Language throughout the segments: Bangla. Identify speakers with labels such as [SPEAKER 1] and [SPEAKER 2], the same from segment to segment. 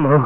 [SPEAKER 1] মৌ,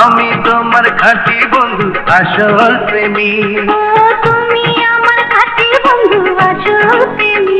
[SPEAKER 2] আমি তোমার খাঁটি বন্ধু আসল প্রেমী।
[SPEAKER 3] তুমি আমার খাঁটি বন্ধু আসল প্রেমী।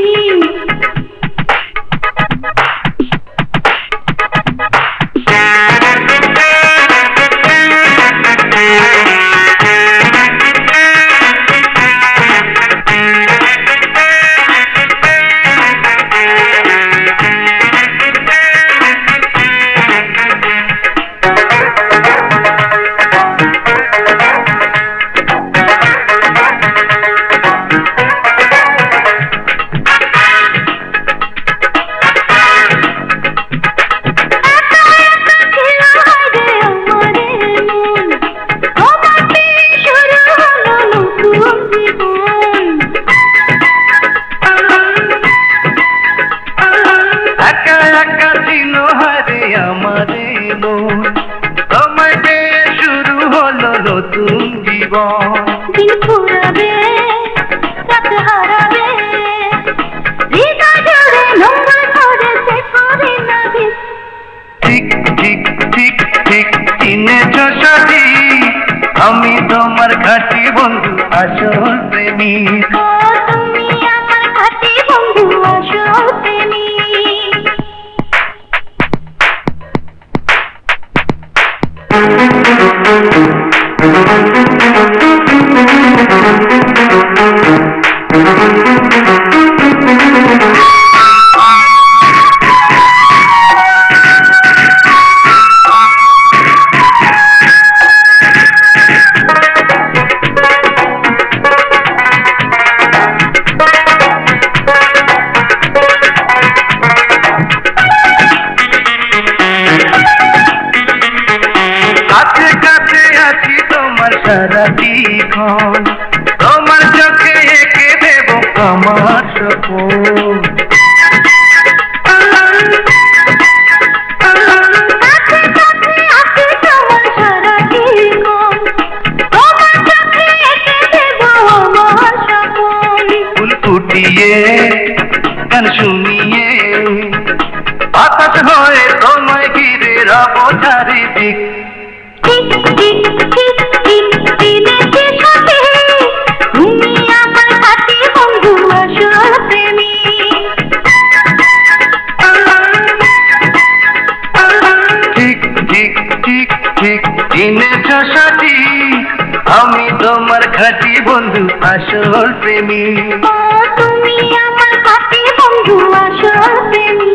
[SPEAKER 2] তোমায় পেয়ে শুরু হলো নতুন জীবন।
[SPEAKER 3] দিন ফুরাবে, রাত হারাবে, হৃদয় জুড়ে নোংরা করেছে করে নাবি।
[SPEAKER 2] ঠিক ঠিক ঠিক ঠিক চিনেছ সঠিক, আমি তোমার খাঁটি বন্ধু আসল প্রেমী।
[SPEAKER 3] তুমি আমার খাঁটি বন্ধু আসল প্রেমী।
[SPEAKER 2] কাছে কাছে আছি তোমার সারাক্ষণ, তোমার চোখে এঁকে দেব আমার সপন। ফুল ফুটিয়ে গান শুনিয়ে বাতাস হয়ে তোমায় ঘিরে রব চারিদিক।
[SPEAKER 3] তুমি আমার খাঁটি বন্ধু আসল প্রেমী।
[SPEAKER 2] ঠিক ঠিক ঠিক ঠিক চিনেছ সঠিক, আমি তোমার খাঁটি বন্ধু আসল প্রেমী।
[SPEAKER 3] তুমি আমার খাঁটি বন্ধু আসল প্রেমী।